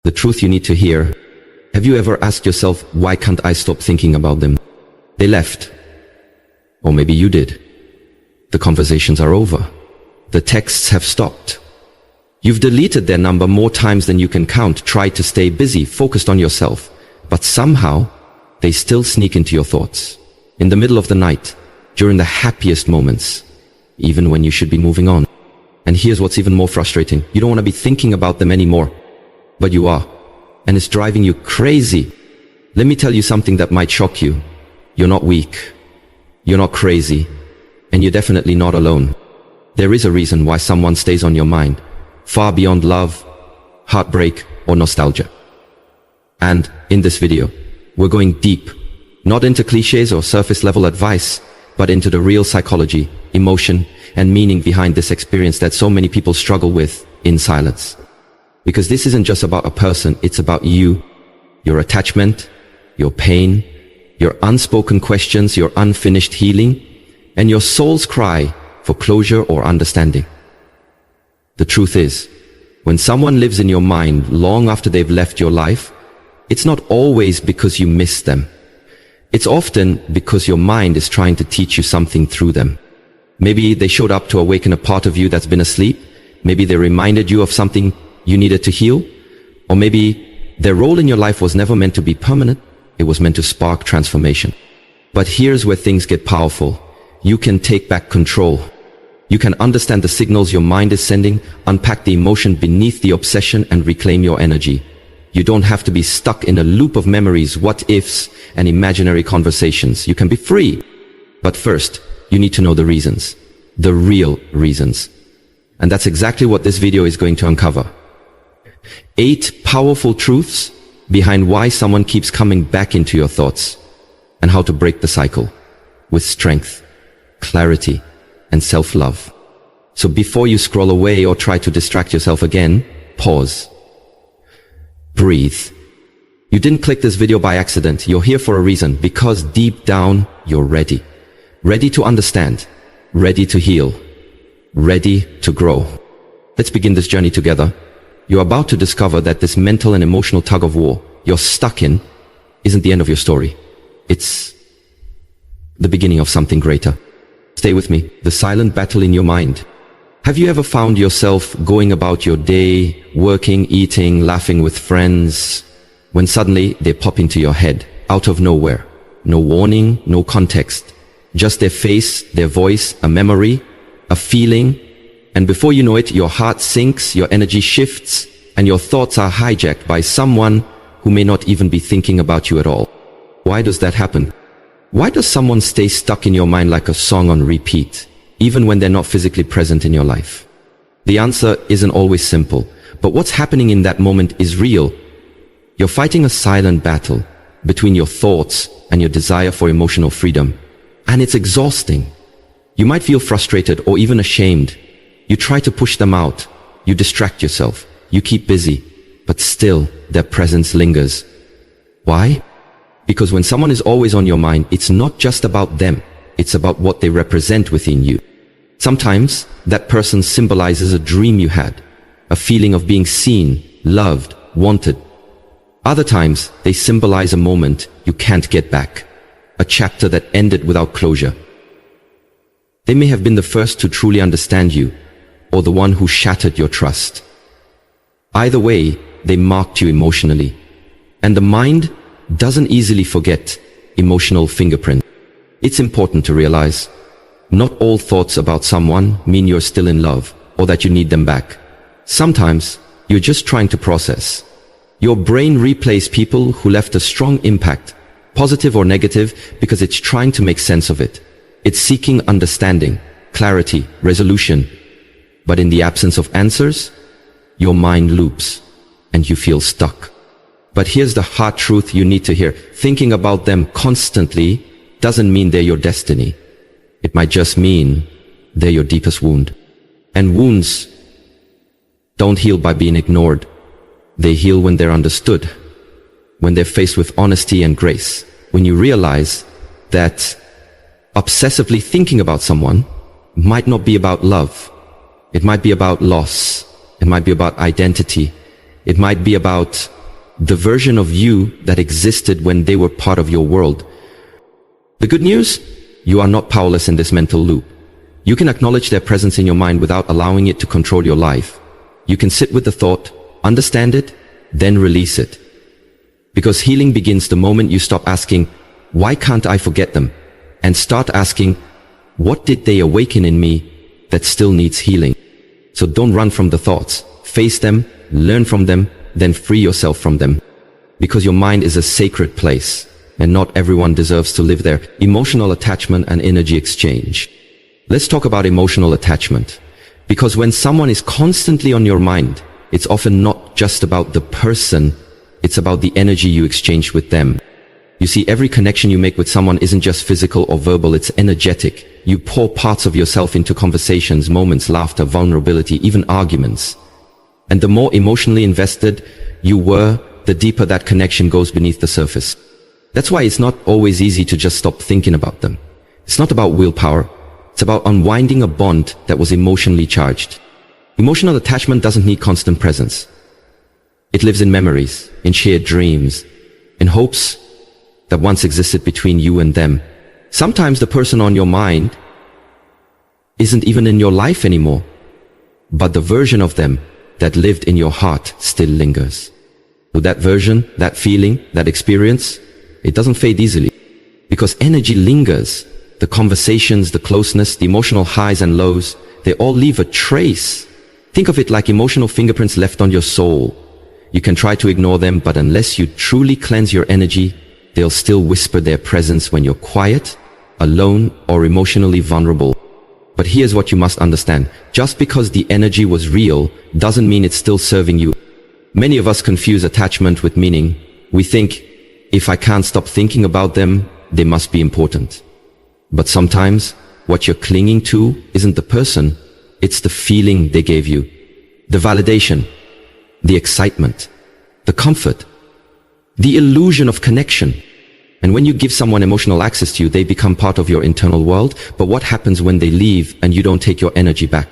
The truth you need to hear. Have you ever asked yourself, why can't I stop thinking about them? They left. Or maybe you did. The conversations are over. The texts have stopped. You've deleted their number more times than you can count, tried to stay busy, focused on yourself. But somehow, they still sneak into your thoughts. In the middle of the night, during the happiest moments, even when you should be moving on. And here's what's even more frustrating. You don't want to be thinking about them anymore. But you are. And it's driving you crazy. Let me tell you something that might shock you. You're not weak. You're not crazy. And you're definitely not alone. There is a reason why someone stays on your mind, far beyond love, heartbreak, or nostalgia. And in this video, we're going deep, not into cliches or surface level advice, but into the real psychology, emotion, and meaning behind this experience that so many people struggle with in silence. Because this isn't just about a person, it's about you, your attachment, your pain, your unspoken questions, your unfinished healing, and your soul's cry for closure or understanding. The truth is, when someone lives in your mind long after they've left your life, it's not always because you miss them. It's often because your mind is trying to teach you something through them. Maybe they showed up to awaken a part of you that's been asleep. Maybe they reminded you of something you needed to heal. Or maybe their role in your life was never meant to be permanent. It was meant to spark transformation. But here's where things get powerful. You can take back control. You can understand the signals your mind is sending, unpack the emotion beneath the obsession, and reclaim your energy. You don't have to be stuck in a loop of memories, what-ifs, and imaginary conversations. You can be free. But first, you need to know the reasons. The real reasons. And that's exactly what this video is going to uncover. 8 powerful truths behind why someone keeps coming back into your thoughts, and how to break the cycle with strength, clarity, and self-love. So before you scroll away or try to distract yourself again, pause. Breathe. You didn't click this video by accident. You're here for a reason, because deep down, you're ready. Ready to understand, ready to heal, ready to grow. Let's begin this journey together. You're about to discover that this mental and emotional tug of war you're stuck in isn't the end of your story. It's the beginning of something greater. Stay with me. The silent battle in your mind. Have you ever found yourself going about your day, working, eating, laughing with friends, when suddenly they pop into your head, out of nowhere? No warning, no context. Just their face, their voice, a memory, a feeling. And before you know it, your heart sinks, your energy shifts, and your thoughts are hijacked by someone who may not even be thinking about you at all. Why does that happen? Why does someone stay stuck in your mind like a song on repeat, even when they're not physically present in your life? The answer isn't always simple, but what's happening in that moment is real. You're fighting a silent battle between your thoughts and your desire for emotional freedom, and it's exhausting. You might feel frustrated or even ashamed. You try to push them out. You distract yourself. You keep busy, but still their presence lingers. Why? Because when someone is always on your mind, it's not just about them. It's about what they represent within you. Sometimes that person symbolizes a dream you had, a feeling of being seen, loved, wanted. Other times they symbolize a moment you can't get back, a chapter that ended without closure. They may have been the first to truly understand you, or the one who shattered your trust. Either way, they marked you emotionally. And the mind doesn't easily forget emotional fingerprint. It's important to realize, not all thoughts about someone mean you're still in love, or that you need them back. Sometimes, you're just trying to process. Your brain replays people who left a strong impact, positive or negative, because it's trying to make sense of it. It's seeking understanding, clarity, resolution. But in the absence of answers, your mind loops, and you feel stuck. But here's the hard truth you need to hear. Thinking about them constantly doesn't mean they're your destiny. It might just mean they're your deepest wound. And wounds don't heal by being ignored. They heal when they're understood, when they're faced with honesty and grace. When you realize that obsessively thinking about someone might not be about love. It might be about loss. It might be about identity. It might be about the version of you that existed when they were part of your world. The good news? You are not powerless in this mental loop. You can acknowledge their presence in your mind without allowing it to control your life. You can sit with the thought, understand it, then release it. Because healing begins the moment you stop asking, why can't I forget them? And start asking, what did they awaken in me that still needs healing? So don't run from the thoughts. Face them, learn from them, then free yourself from them. Because your mind is a sacred place, and not everyone deserves to live there. Emotional attachment and energy exchange. Let's talk about emotional attachment. Because when someone is constantly on your mind, it's often not just about the person, it's about the energy you exchange with them. You see, every connection you make with someone isn't just physical or verbal, it's energetic. You pour parts of yourself into conversations, moments, laughter, vulnerability, even arguments. And the more emotionally invested you were, the deeper that connection goes beneath the surface. That's why it's not always easy to just stop thinking about them. It's not about willpower. It's about unwinding a bond that was emotionally charged. Emotional attachment doesn't need constant presence. It lives in memories, in shared dreams, in hopes that once existed between you and them. Sometimes the person on your mind isn't even in your life anymore, but the version of them that lived in your heart still lingers. So that version, that feeling, that experience, it doesn't fade easily because energy lingers. The conversations, the closeness, the emotional highs and lows, they all leave a trace. Think of it like emotional fingerprints left on your soul. You can try to ignore them, but unless you truly cleanse your energy, they'll still whisper their presence when you're quiet, alone, or emotionally vulnerable. But here's what you must understand. Just because the energy was real doesn't mean it's still serving you. Many of us confuse attachment with meaning. We think, if I can't stop thinking about them, they must be important. But sometimes, what you're clinging to isn't the person, it's the feeling they gave you. The validation, the excitement, the comfort, the illusion of connection. And when you give someone emotional access to you, they become part of your internal world. But what happens when they leave and you don't take your energy back?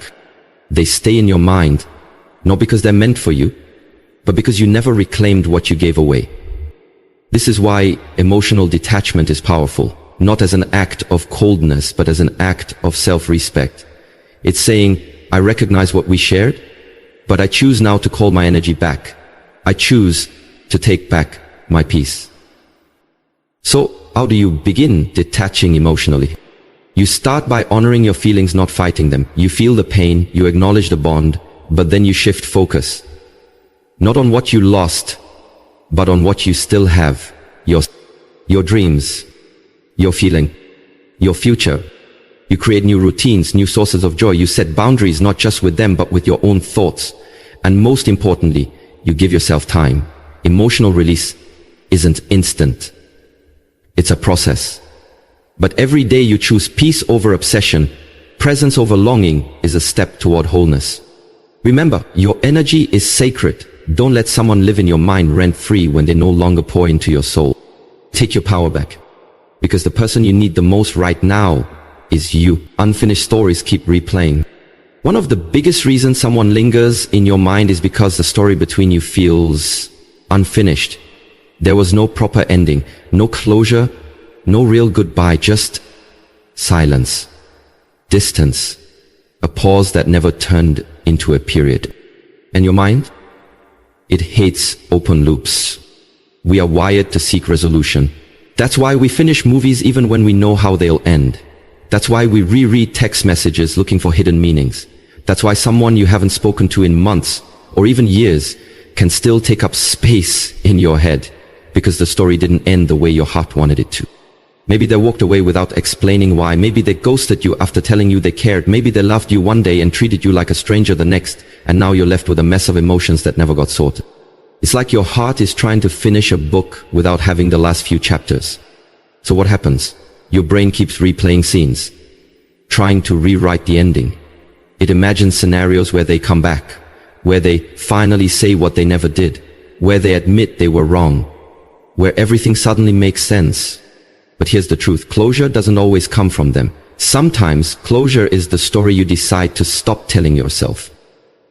They stay in your mind, not because they're meant for you, but because you never reclaimed what you gave away. This is why emotional detachment is powerful. Not as an act of coldness, but as an act of self-respect. It's saying, I recognize what we shared, but I choose now to call my energy back. I choose to take back my peace. So, how do you begin detaching emotionally? You start by honoring your feelings, not fighting them. You feel the pain, you acknowledge the bond, but then you shift focus. Not on what you lost, but on what you still have. Your dreams, your feeling, your future. You create new routines, new sources of joy. You set boundaries not just with them, but with your own thoughts. And most importantly, you give yourself time. Emotional release isn't instant. It's a process. But every day you choose peace over obsession, presence over longing is a step toward wholeness. Remember, your energy is sacred. Don't let someone live in your mind rent-free when they no longer pour into your soul. Take your power back. Because the person you need the most right now is you. Unfinished stories keep replaying. One of the biggest reasons someone lingers in your mind is because the story between you feels unfinished. There was no proper ending, no closure, no real goodbye, just silence, distance, a pause that never turned into a period. And your mind? It hates open loops. We are wired to seek resolution. That's why we finish movies even when we know how they'll end. That's why we reread text messages looking for hidden meanings. That's why someone you haven't spoken to in months or even years can still take up space in your head because the story didn't end the way your heart wanted it to. Maybe they walked away without explaining why. Maybe they ghosted you after telling you they cared. Maybe they loved you one day and treated you like a stranger the next, and now you're left with a mess of emotions that never got sorted. It's like your heart is trying to finish a book without having the last few chapters. So what happens? Your brain keeps replaying scenes, trying to rewrite the ending. It imagines scenarios where they come back, where they finally say what they never did, where they admit they were wrong, where everything suddenly makes sense. But here's the truth, closure doesn't always come from them. Sometimes closure is the story you decide to stop telling yourself.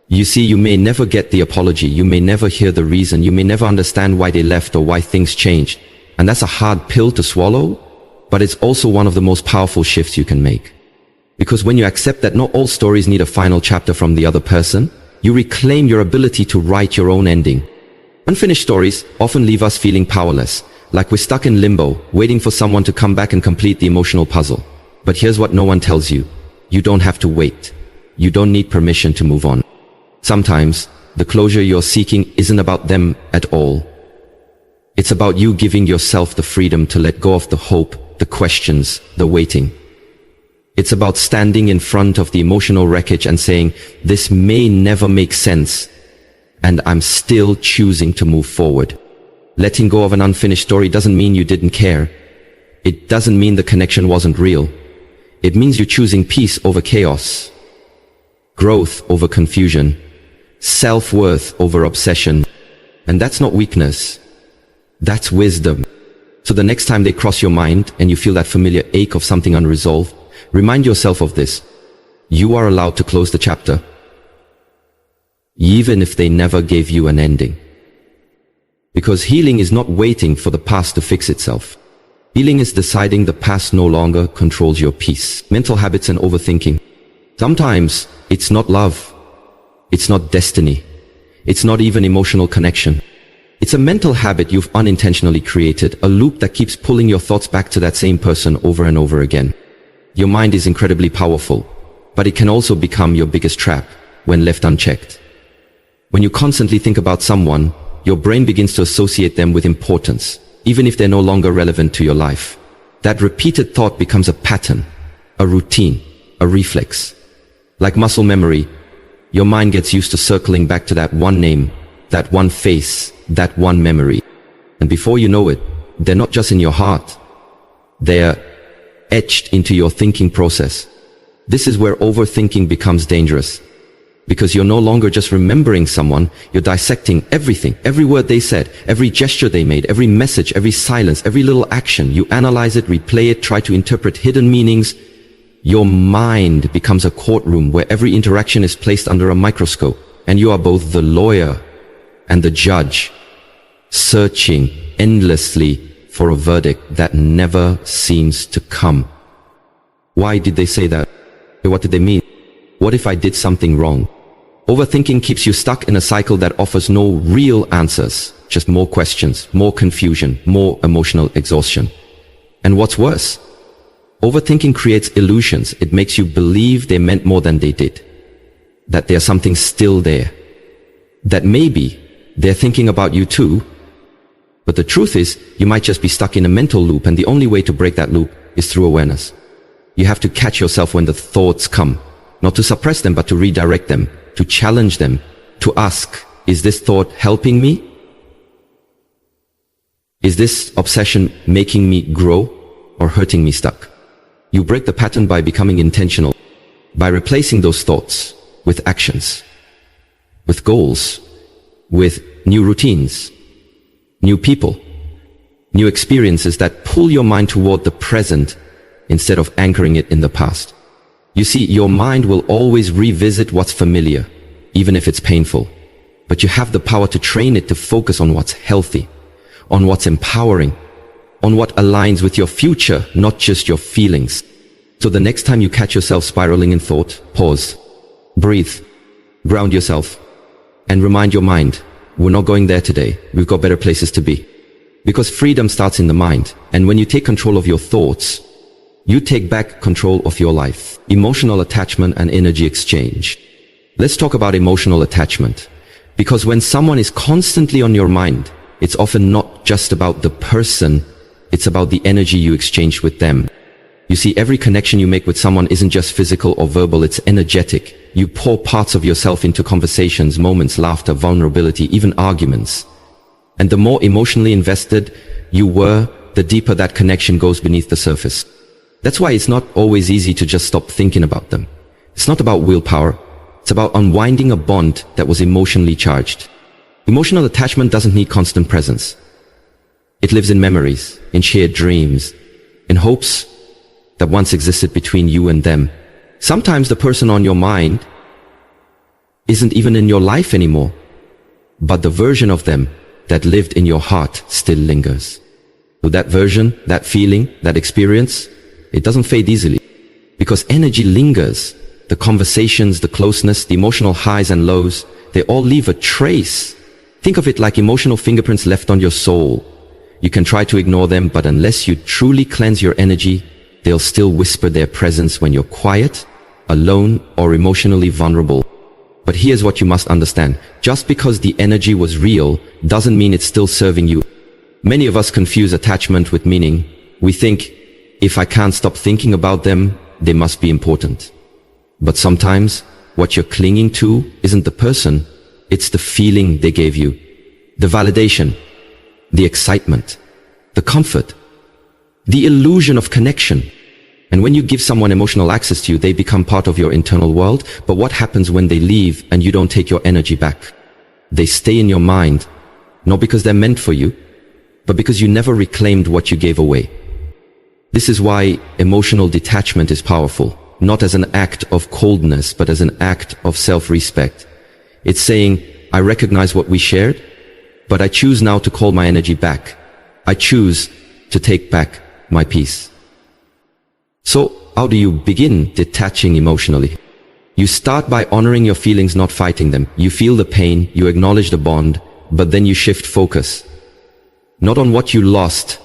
You see, you may never get the apology, you may never hear the reason, you may never understand why they left or why things changed. And that's a hard pill to swallow, but it's also one of the most powerful shifts you can make. Because when you accept that not all stories need a final chapter from the other person, you reclaim your ability to write your own ending. Unfinished stories often leave us feeling powerless, like we're stuck in limbo, waiting for someone to come back and complete the emotional puzzle. But here's what no one tells you. You don't have to wait. You don't need permission to move on. Sometimes, the closure you're seeking isn't about them at all. It's about you giving yourself the freedom to let go of the hope, the questions, the waiting. It's about standing in front of the emotional wreckage and saying, this may never make sense, and I'm still choosing to move forward. Letting go of an unfinished story doesn't mean you didn't care. It doesn't mean the connection wasn't real. It means you're choosing peace over chaos, growth over confusion, self-worth over obsession. And that's not weakness. That's wisdom. So the next time they cross your mind and you feel that familiar ache of something unresolved, remind yourself of this. You are allowed to close the chapter, even if they never gave you an ending. Because healing is not waiting for the past to fix itself. Healing is deciding the past no longer controls your peace. Mental habits and overthinking. Sometimes it's not love. It's not destiny. It's not even emotional connection. It's a mental habit you've unintentionally created, a loop that keeps pulling your thoughts back to that same person over and over again. Your mind is incredibly powerful, but it can also become your biggest trap when left unchecked. When you constantly think about someone, your brain begins to associate them with importance, even if they're no longer relevant to your life. That repeated thought becomes a pattern, a routine, a reflex. Like muscle memory, your mind gets used to circling back to that one name, that one face, that one memory. And before you know it, they're not just in your heart. They're etched into your thinking process. This is where overthinking becomes dangerous. Because you're no longer just remembering someone, you're dissecting everything, every word they said, every gesture they made, every message, every silence, every little action. You analyze it, replay it, try to interpret hidden meanings. Your mind becomes a courtroom where every interaction is placed under a microscope, and you are both the lawyer and the judge, searching endlessly for a verdict that never seems to come. Why did they say that? What did they mean? What if I did something wrong? Overthinking keeps you stuck in a cycle that offers no real answers, just more questions, more confusion, more emotional exhaustion. And what's worse, overthinking creates illusions. It makes you believe they meant more than they did, that there's something still there, that maybe they're thinking about you too. But the truth is, you might just be stuck in a mental loop, and the only way to break that loop is through awareness. You have to catch yourself when the thoughts come, not to suppress them, but to redirect them, to challenge them, to ask, is this thought helping me? Is this obsession making me grow or hurting me stuck? You break the pattern by becoming intentional, by replacing those thoughts with actions, with goals, with new routines, new people, new experiences that pull your mind toward the present instead of anchoring it in the past. You see, your mind will always revisit what's familiar, even if it's painful. But you have the power to train it to focus on what's healthy, on what's empowering, on what aligns with your future, not just your feelings. So the next time you catch yourself spiraling in thought, pause, breathe, ground yourself, and remind your mind, we're not going there today. We've got better places to be. Because freedom starts in the mind. And when you take control of your thoughts, you take back control of your life. Emotional attachment and energy exchange. Let's talk about emotional attachment. Because when someone is constantly on your mind, it's often not just about the person, it's about the energy you exchange with them. You see, every connection you make with someone isn't just physical or verbal, it's energetic. You pour parts of yourself into conversations, moments, laughter, vulnerability, even arguments. And the more emotionally invested you were, the deeper that connection goes beneath the surface. That's why it's not always easy to just stop thinking about them. It's not about willpower. It's about unwinding a bond that was emotionally charged. Emotional attachment doesn't need constant presence. It lives in memories, in shared dreams, in hopes that once existed between you and them. Sometimes the person on your mind isn't even in your life anymore, but the version of them that lived in your heart still lingers. So that version, that feeling, that experience, it doesn't fade easily, because energy lingers. The conversations, the closeness, the emotional highs and lows, they all leave a trace. Think of it like emotional fingerprints left on your soul. You can try to ignore them, but unless you truly cleanse your energy, they'll still whisper their presence when you're quiet, alone, or emotionally vulnerable. But here's what you must understand. Just because the energy was real doesn't mean it's still serving you. Many of us confuse attachment with meaning. We think, if I can't stop thinking about them, they must be important. But sometimes, what you're clinging to isn't the person, it's the feeling they gave you. The validation, the excitement, the comfort, the illusion of connection. And when you give someone emotional access to you, they become part of your internal world. But what happens when they leave and you don't take your energy back? They stay in your mind, not because they're meant for you, but because you never reclaimed what you gave away. This is why emotional detachment is powerful, not as an act of coldness, but as an act of self-respect. It's saying, I recognize what we shared, but I choose now to call my energy back. I choose to take back my peace. So, how do you begin detaching emotionally? You start by honoring your feelings, not fighting them. You feel the pain, you acknowledge the bond, but then you shift focus. Not on what you lost,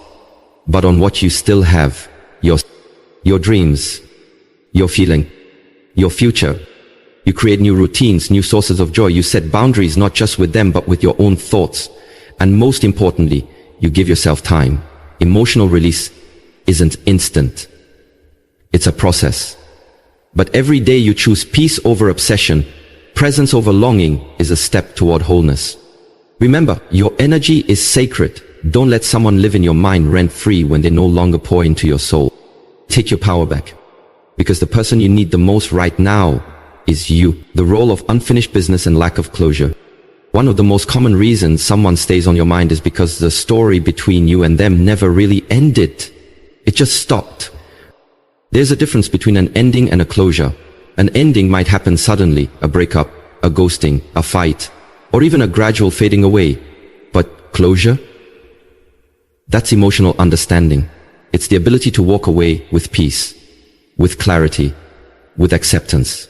but on what you still have. Your dreams, your feeling, your future. You create new routines, new sources of joy. You set boundaries, not just with them, but with your own thoughts. And most importantly, you give yourself time. Emotional release isn't instant. It's a process. But every day you choose peace over obsession, presence over longing, is a step toward wholeness. Remember, your energy is sacred. Don't let someone live in your mind rent-free when they no longer pour into your soul. Take your power back. Because the person you need the most right now is you. The role of unfinished business and lack of closure. One of the most common reasons someone stays on your mind is because the story between you and them never really ended. It just stopped. There's a difference between an ending and a closure. An ending might happen suddenly, a breakup, a ghosting, a fight, or even a gradual fading away. But closure? That's emotional understanding. It's the ability to walk away with peace, with clarity, with acceptance.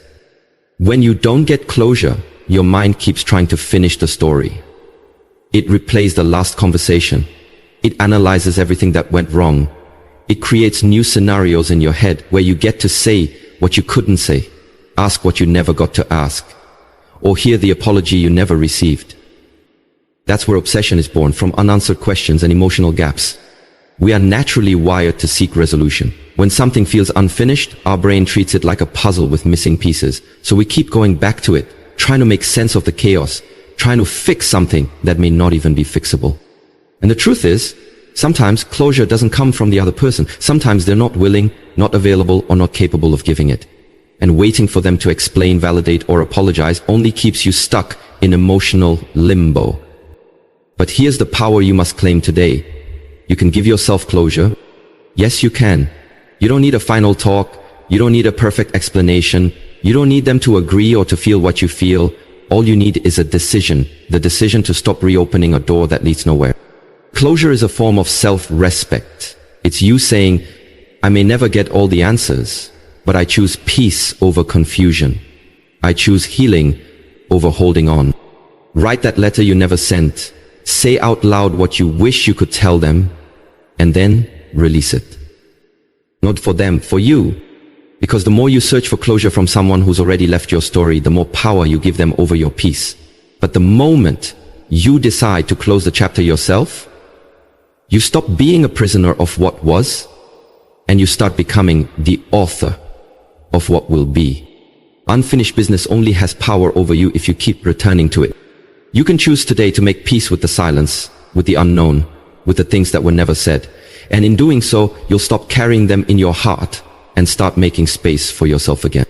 When you don't get closure, your mind keeps trying to finish the story. It replays the last conversation. It analyzes everything that went wrong. It creates new scenarios in your head where you get to say what you couldn't say, ask what you never got to ask, or hear the apology you never received. That's where obsession is born, from unanswered questions and emotional gaps. We are naturally wired to seek resolution. When something feels unfinished, our brain treats it like a puzzle with missing pieces. So we keep going back to it, trying to make sense of the chaos, trying to fix something that may not even be fixable. And the truth is, sometimes closure doesn't come from the other person. Sometimes they're not willing, not available, or not capable of giving it. And waiting for them to explain, validate, or apologize only keeps you stuck in emotional limbo. But here's the power you must claim today. You can give yourself closure. Yes, you can. You don't need a final talk. You don't need a perfect explanation. You don't need them to agree or to feel what you feel. All you need is a decision, the decision to stop reopening a door that leads nowhere. Closure is a form of self-respect. It's you saying, I may never get all the answers, but I choose peace over confusion. I choose healing over holding on. Write that letter you never sent. Say out loud what you wish you could tell them, and then release it. Not for them, for you. Because the more you search for closure from someone who's already left your story, the more power you give them over your peace. But the moment you decide to close the chapter yourself, you stop being a prisoner of what was, and you start becoming the author of what will be. Unfinished business only has power over you if you keep returning to it. You can choose today to make peace with the silence, with the unknown, with the things that were never said. And in doing so, you'll stop carrying them in your heart and start making space for yourself again.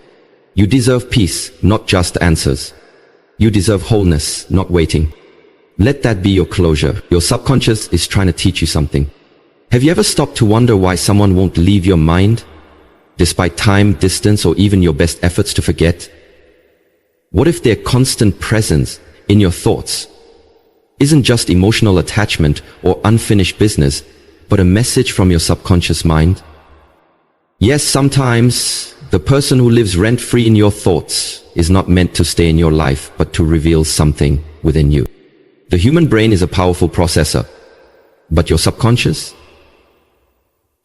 You deserve peace, not just answers. You deserve wholeness, not waiting. Let that be your closure. Your subconscious is trying to teach you something. Have you ever stopped to wonder why someone won't leave your mind, despite time, distance, or even your best efforts to forget? What if their constant presence in your thoughts isn't just emotional attachment or unfinished business, but a message from your subconscious mind? Yes, sometimes the person who lives rent-free in your thoughts is not meant to stay in your life, but to reveal something within you. The human brain is a powerful processor, but your subconscious?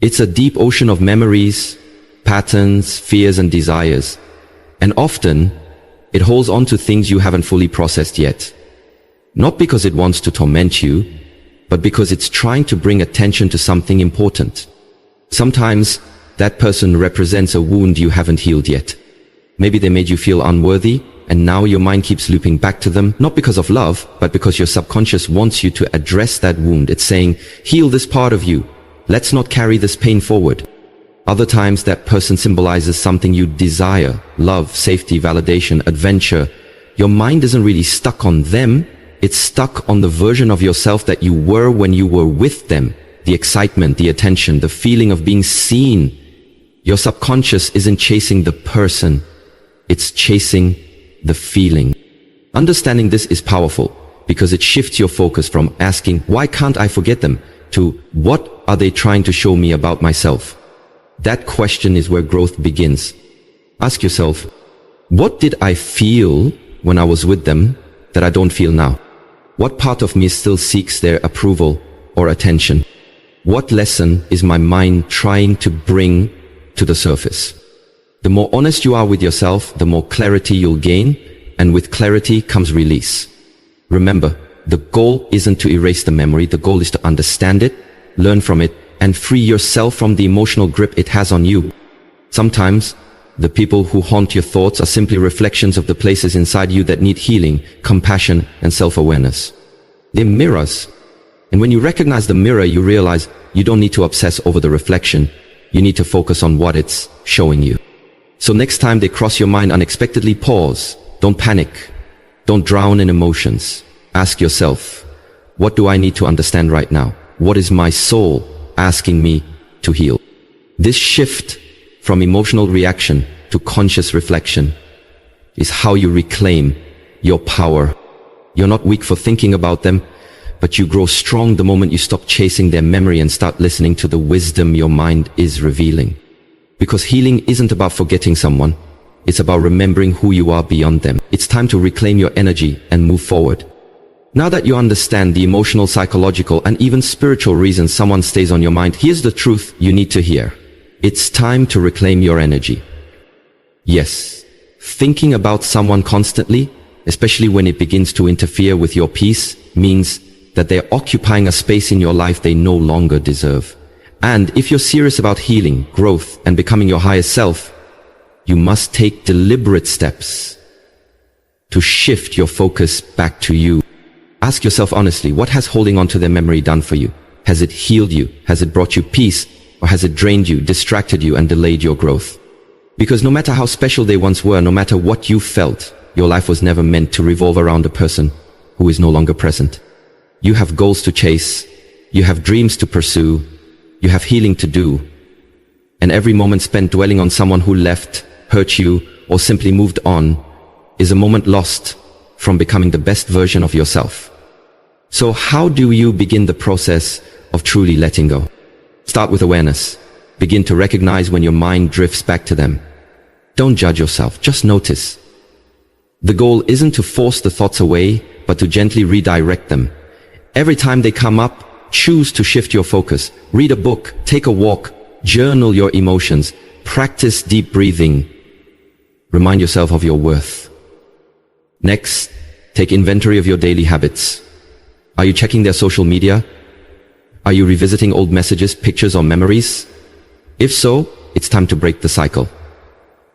It's a deep ocean of memories, patterns, fears, and desires. And often, it holds on to things you haven't fully processed yet. Not because it wants to torment you, but because it's trying to bring attention to something important. Sometimes, that person represents a wound you haven't healed yet. Maybe they made you feel unworthy, and now your mind keeps looping back to them, not because of love, but because your subconscious wants you to address that wound. It's saying, heal this part of you. Let's not carry this pain forward. Other times that person symbolizes something you desire: love, safety, validation, adventure. Your mind isn't really stuck on them. It's stuck on the version of yourself that you were when you were with them. The excitement, the attention, the feeling of being seen. Your subconscious isn't chasing the person. It's chasing the feeling. Understanding this is powerful because it shifts your focus from asking, why can't I forget them, to what are they trying to show me about myself? That question is where growth begins. Ask yourself, what did I feel when I was with them that I don't feel now? What part of me still seeks their approval or attention? What lesson is my mind trying to bring to the surface? The more honest you are with yourself, the more clarity you'll gain, and with clarity comes release. Remember, the goal isn't to erase the memory. The goal is to understand it, learn from it, and free yourself from the emotional grip it has on you. Sometimes, the people who haunt your thoughts are simply reflections of the places inside you that need healing, compassion, and self-awareness. They're mirrors. And when you recognize the mirror, you realize you don't need to obsess over the reflection. You need to focus on what it's showing you. So next time they cross your mind unexpectedly, pause. Don't panic. Don't drown in emotions. Ask yourself, what do I need to understand right now? What is my soul asking me to heal? This shift from emotional reaction to conscious reflection is how you reclaim your power. You're not weak for thinking about them, but you grow strong the moment you stop chasing their memory and start listening to the wisdom your mind is revealing. Because healing isn't about forgetting someone, it's about remembering who you are beyond them. It's time to reclaim your energy and move forward. Now that you understand the emotional, psychological, and even spiritual reasons someone stays on your mind, here's the truth you need to hear. It's time to reclaim your energy. Yes, thinking about someone constantly, especially when it begins to interfere with your peace, means that they're occupying a space in your life they no longer deserve. And if you're serious about healing, growth, and becoming your highest self, you must take deliberate steps to shift your focus back to you. Ask yourself honestly, what has holding on to their memory done for you? Has it healed you? Has it brought you peace? Or has it drained you, distracted you, and delayed your growth? Because no matter how special they once were, no matter what you felt, your life was never meant to revolve around a person who is no longer present. You have goals to chase. You have dreams to pursue. You have healing to do. And every moment spent dwelling on someone who left, hurt you, or simply moved on is a moment lost from becoming the best version of yourself. So how do you begin the process of truly letting go? Start with awareness. Begin to recognize when your mind drifts back to them. Don't judge yourself, just notice. The goal isn't to force the thoughts away, but to gently redirect them. Every time they come up, choose to shift your focus. Read a book, take a walk, journal your emotions, practice deep breathing. Remind yourself of your worth. Next, take inventory of your daily habits. Are you checking their social media? Are you revisiting old messages, pictures, or memories? If so, it's time to break the cycle.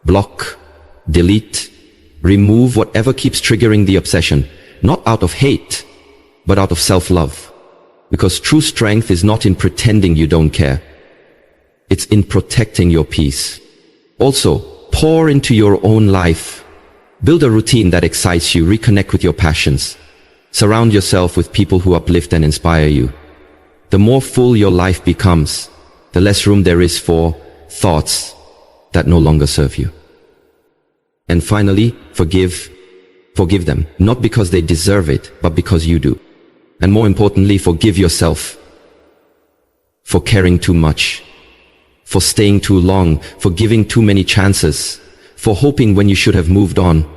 Block, delete, remove whatever keeps triggering the obsession, not out of hate, but out of self-love. Because true strength is not in pretending you don't care. It's in protecting your peace. Also, pour into your own life. Build a routine that excites you, reconnect with your passions. Surround yourself with people who uplift and inspire you. The more full your life becomes, the less room there is for thoughts that no longer serve you. And finally, forgive Forgive them, not because they deserve it, but because you do. And more importantly, forgive yourself for caring too much, for staying too long, for giving too many chances, for hoping when you should have moved on.